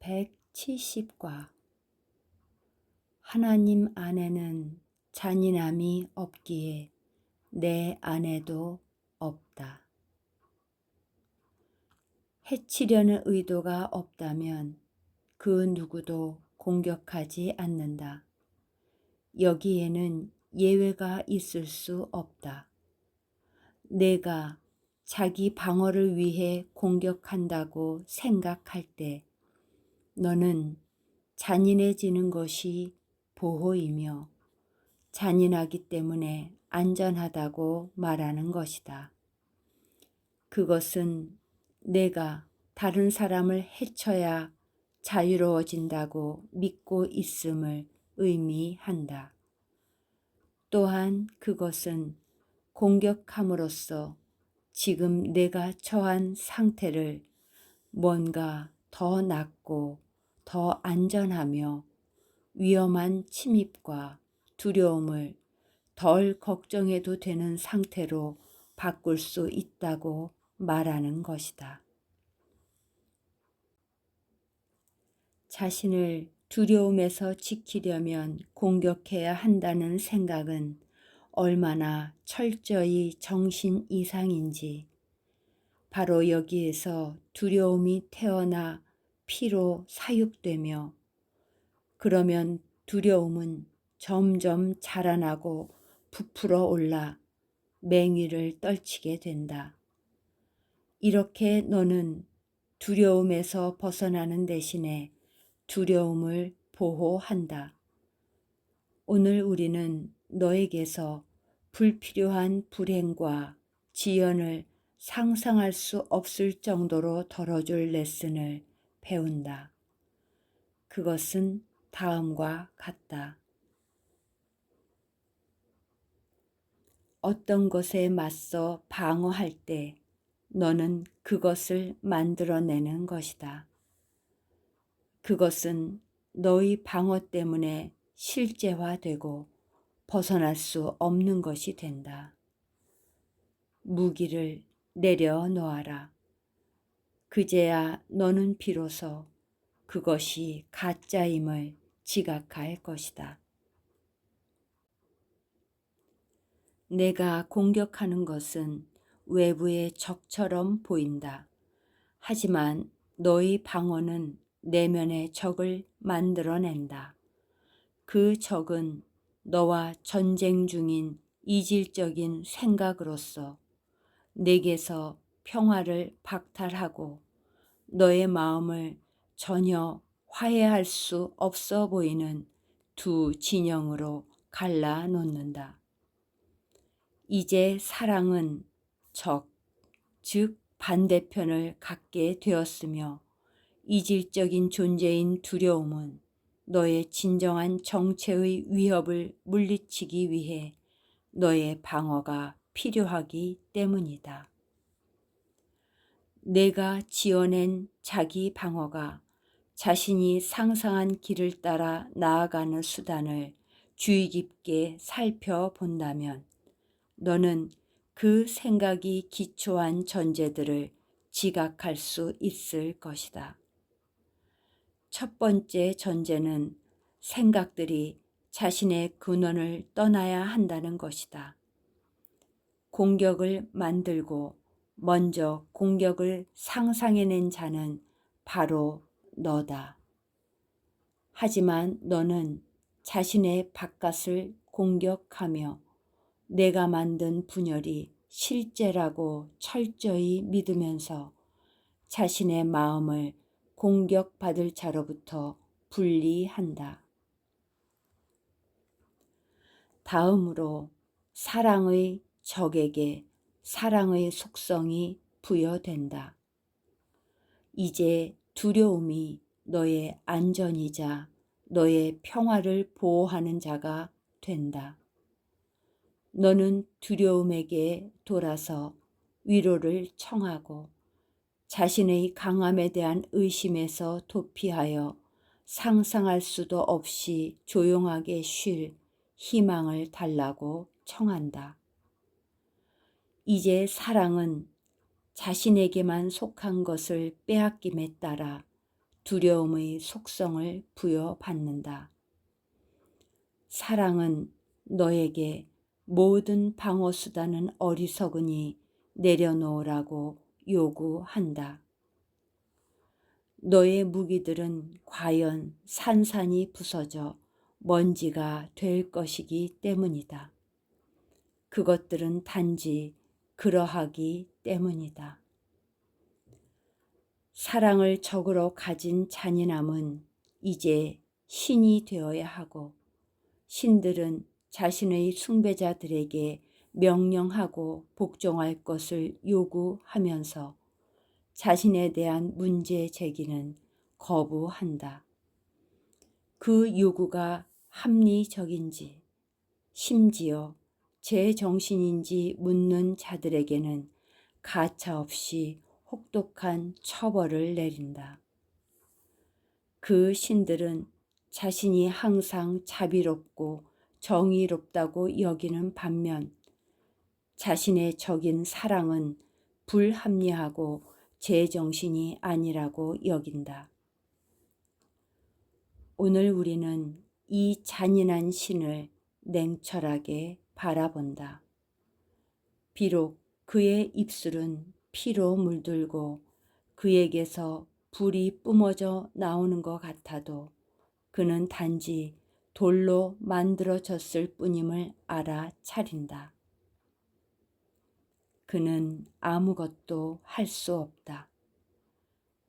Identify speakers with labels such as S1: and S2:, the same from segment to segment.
S1: 170과 하나님 안에는 잔인함이 없기에 내 안에도 없다. 해치려는 의도가 없다면 그 누구도 공격하지 않는다. 여기에는 예외가 있을 수 없다. 내가 자기 방어를 위해 공격한다고 생각할 때 너는 잔인해지는 것이 보호이며 잔인하기 때문에 안전하다고 말하는 것이다. 그것은 내가 다른 사람을 해쳐야 자유로워진다고 믿고 있음을 의미한다. 또한 그것은 공격함으로써 지금 내가 처한 상태를 뭔가 더 낫고 더 안전하며 위험한 침입과 두려움을 덜 걱정해도 되는 상태로 바꿀 수 있다고 말하는 것이다. 자신을 두려움에서 지키려면 공격해야 한다는 생각은 얼마나 철저히 정신 이상인지, 바로 여기에서 두려움이 태어나 피로 사육되며 그러면 두려움은 점점 자라나고 부풀어 올라 맹위를 떨치게 된다. 이렇게 너는 두려움에서 벗어나는 대신에 두려움을 보호한다. 오늘 우리는 너에게서 불필요한 불행과 지연을 상상할 수 없을 정도로 덜어줄 레슨을 배운다. 그것은 다음과 같다. 어떤 것에 맞서 방어할 때 너는 그것을 만들어내는 것이다. 그것은 너의 방어 때문에 실제화되고 벗어날 수 없는 것이 된다. 무기를 내려놓아라. 그제야 너는 비로소 그것이 가짜임을 지각할 것이다. 내가 공격하는 것은 외부의 적처럼 보인다. 하지만 너의 방어는 내면의 적을 만들어낸다. 그 적은 너와 전쟁 중인 이질적인 생각으로서 내게서 평화를 박탈하고 너의 마음을 전혀 화해할 수 없어 보이는 두 진영으로 갈라놓는다. 이제 사랑은 적, 즉 반대편을 갖게 되었으며 이질적인 존재인 두려움은 너의 진정한 정체의 위협을 물리치기 위해 너의 방어가 필요하기 때문이다. 내가 지어낸 자기 방어가 자신이 상상한 길을 따라 나아가는 수단을 주의 깊게 살펴본다면 너는 그 생각이 기초한 전제들을 지각할 수 있을 것이다. 첫 번째 전제는 생각들이 자신의 근원을 떠나야 한다는 것이다. 공격을 만들고 먼저 공격을 상상해낸 자는 바로 너다. 하지만 너는 자신의 바깥을 공격하며 내가 만든 분열이 실제라고 철저히 믿으면서 자신의 마음을 공격받을 자로부터 분리한다. 다음으로 사랑의 적에게 사랑의 속성이 부여된다. 이제 두려움이 너의 안전이자 너의 평화를 보호하는 자가 된다. 너는 두려움에게 돌아서 위로를 청하고 자신의 강함에 대한 의심에서 도피하여 상상할 수도 없이 조용하게 쉴 희망을 달라고 청한다. 이제 사랑은 자신에게만 속한 것을 빼앗김에 따라 두려움의 속성을 부여받는다. 사랑은 너에게 모든 방어수단은 어리석으니 내려놓으라고 요구한다. 너의 무기들은 과연 산산이 부서져 먼지가 될 것이기 때문이다. 그것들은 단지 그러하기 때문이다. 사랑을 적으로 가진 잔인함은 이제 신이 되어야 하고, 신들은 자신의 숭배자들에게 명령하고 복종할 것을 요구하면서 자신에 대한 문제 제기는 거부한다. 그 요구가 합리적인지, 심지어 제정신인지 묻는 자들에게는 가차없이 혹독한 처벌을 내린다. 그 신들은 자신이 항상 자비롭고 정의롭다고 여기는 반면 자신의 적인 사랑은 불합리하고 제정신이 아니라고 여긴다. 오늘 우리는 이 잔인한 신을 냉철하게 바라본다. 비록 그의 입술은 피로 물들고 그에게서 불이 뿜어져 나오는 것 같아도 그는 단지 돌로 만들어졌을 뿐임을 알아차린다. 그는 아무것도 할 수 없다.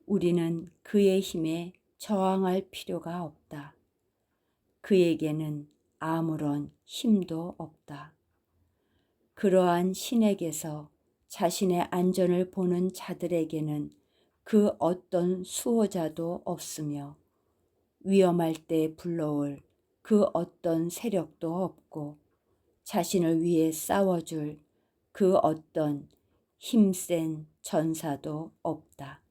S1: 우리는 그의 힘에 저항할 필요가 없다. 그에게는 아무런 힘도 없다. 그러한 신에게서 자신의 안전을 보는 자들에게는 그 어떤 수호자도 없으며 위험할 때 불러올 그 어떤 세력도 없고 자신을 위해 싸워줄 그 어떤 힘센 전사도 없다.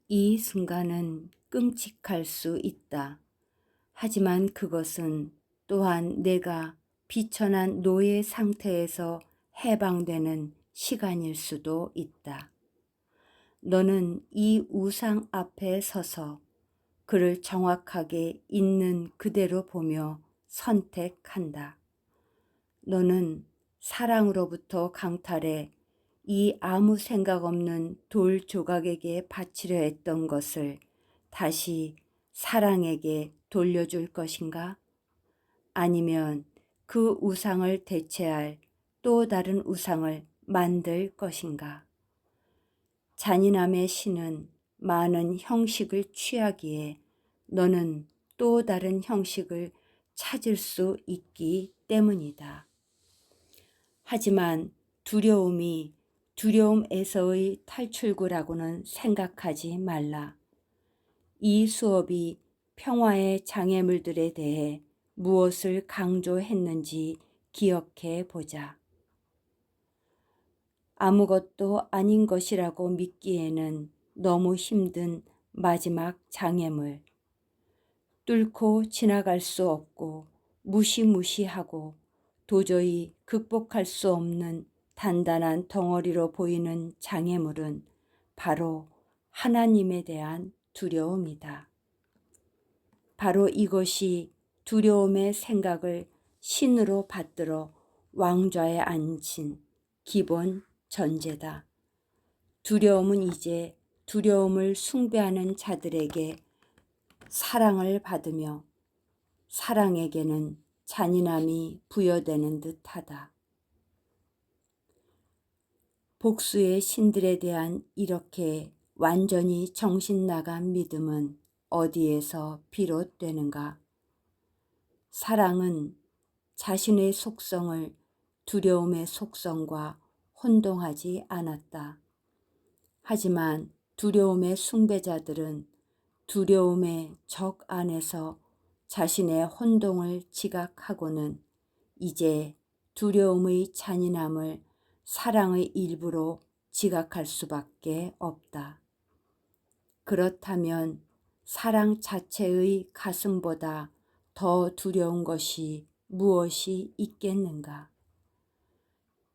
S1: 이 순간은 끔찍할 수 있다. 하지만 그것은 또한 내가 비천한 노예 상태에서 해방되는 시간일 수도 있다. 너는 이 우상 앞에 서서 그를 정확하게 있는 그대로 보며 선택한다. 너는 사랑으로부터 강탈해 이 아무 생각 없는 돌 조각에게 바치려 했던 것을 다시 사랑에게 돌려줄 것인가? 아니면 그 우상을 대체할 또 다른 우상을 만들 것인가? 잔인함의 신은 많은 형식을 취하기에 너는 또 다른 형식을 찾을 수 있기 때문이다. 하지만 두려움이 두려움에서의 탈출구라고는 생각하지 말라. 이 수업이 평화의 장애물들에 대해 무엇을 강조했는지 기억해 보자. 아무것도 아닌 것이라고 믿기에는 너무 힘든 마지막 장애물. 뚫고 지나갈 수 없고 무시무시하고 도저히 극복할 수 없는 단단한 덩어리로 보이는 장애물은 바로 하나님에 대한 두려움이다. 바로 이것이 두려움의 생각을 신으로 받들어 왕좌에 앉힌 기본 전제다. 두려움은 이제 두려움을 숭배하는 자들에게 사랑을 받으며 사랑에게는 잔인함이 부여되는 듯하다. 복수의 신들에 대한 이렇게 완전히 정신 나간 믿음은 어디에서 비롯되는가? 사랑은 자신의 속성을 두려움의 속성과 혼동하지 않았다. 하지만 두려움의 숭배자들은 두려움의 적 안에서 자신의 혼동을 지각하고는 이제 두려움의 잔인함을 사랑의 일부로 지각할 수밖에 없다. 그렇다면 사랑 자체의 가슴보다 더 두려운 것이 무엇이 있겠는가?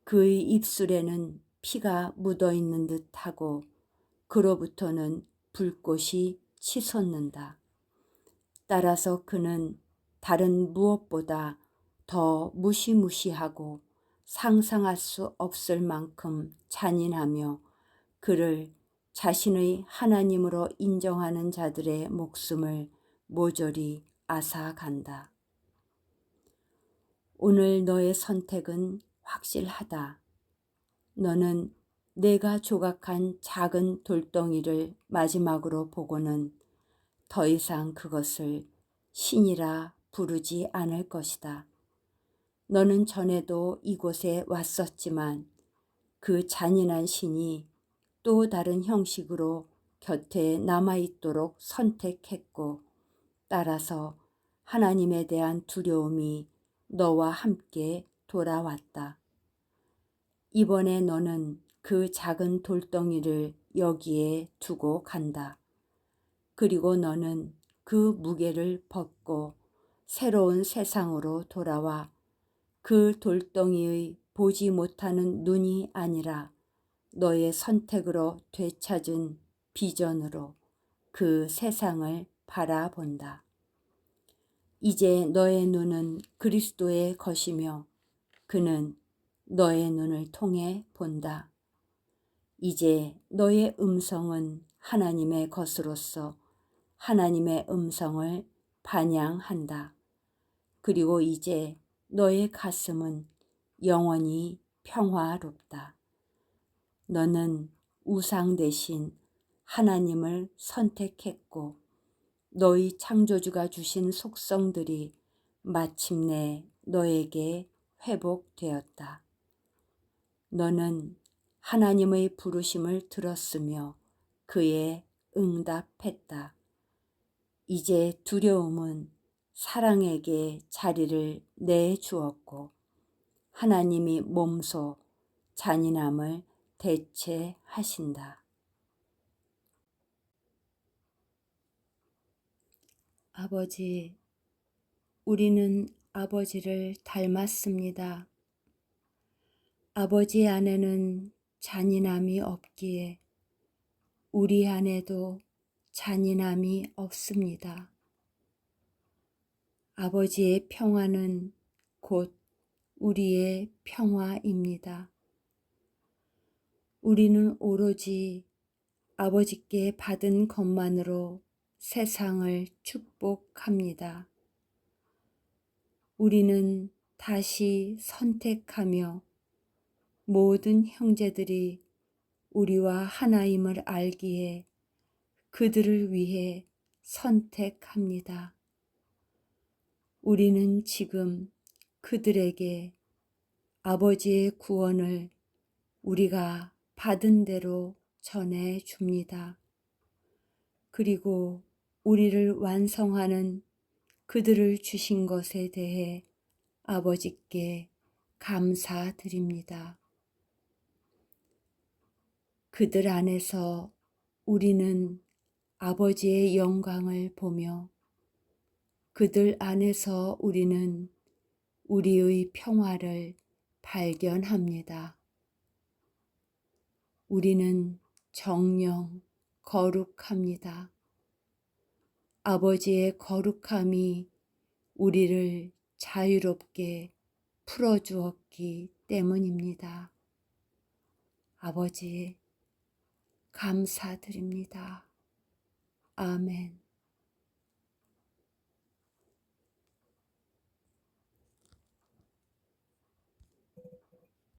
S1: 그의 입술에는 피가 묻어 있는 듯하고 그로부터는 불꽃이 치솟는다. 따라서 그는 다른 무엇보다 더 무시무시하고 상상할 수 없을 만큼 잔인하며 그를 자신의 하나님으로 인정하는 자들의 목숨을 모조리 앗아간다. 오늘 너의 선택은 확실하다. 너는 내가 조각한 작은 돌덩이를 마지막으로 보고는 더 이상 그것을 신이라 부르지 않을 것이다. 너는 전에도 이곳에 왔었지만 그 잔인한 신이 또 다른 형식으로 곁에 남아있도록 선택했고, 따라서 하나님에 대한 두려움이 너와 함께 돌아왔다. 이번에 너는 그 작은 돌덩이를 여기에 두고 간다. 그리고 너는 그 무게를 벗고 새로운 세상으로 돌아와 그 돌덩이의 보지 못하는 눈이 아니라 너의 선택으로 되찾은 비전으로 그 세상을 바라본다. 이제 너의 눈은 그리스도의 것이며 그는 너의 눈을 통해 본다. 이제 너의 음성은 하나님의 것으로서 하나님의 음성을 반영한다. 그리고 이제 너의 가슴은 영원히 평화롭다. 너는 우상 대신 하나님을 선택했고 너희 창조주가 주신 속성들이 마침내 너에게 회복되었다. 너는 하나님의 부르심을 들었으며 그에 응답했다. 이제 두려움은 사랑에게 자리를 내주었고 하나님이 몸소 잔인함을 대체하신다. 아버지, 우리는 아버지를 닮았습니다. 아버지 안에는 잔인함이 없기에 우리 안에도 잔인함이 없습니다. 아버지의 평화는 곧 우리의 평화입니다. 우리는 오로지 아버지께 받은 것만으로 세상을 축복합니다. 우리는 다시 선택하며 모든 형제들이 우리와 하나임을 알기에 그들을 위해 선택합니다. 우리는 지금 그들에게 아버지의 구원을 우리가 받은 대로 전해 줍니다. 그리고 우리를 완성하는 그들을 주신 것에 대해 아버지께 감사드립니다. 그들 안에서 우리는 아버지의 영광을 보며 그들 안에서 우리는 우리의 평화를 발견합니다. 우리는 정령 거룩합니다. 아버지의 거룩함이 우리를 자유롭게 풀어주었기 때문입니다. 아버지, 감사드립니다. 아멘.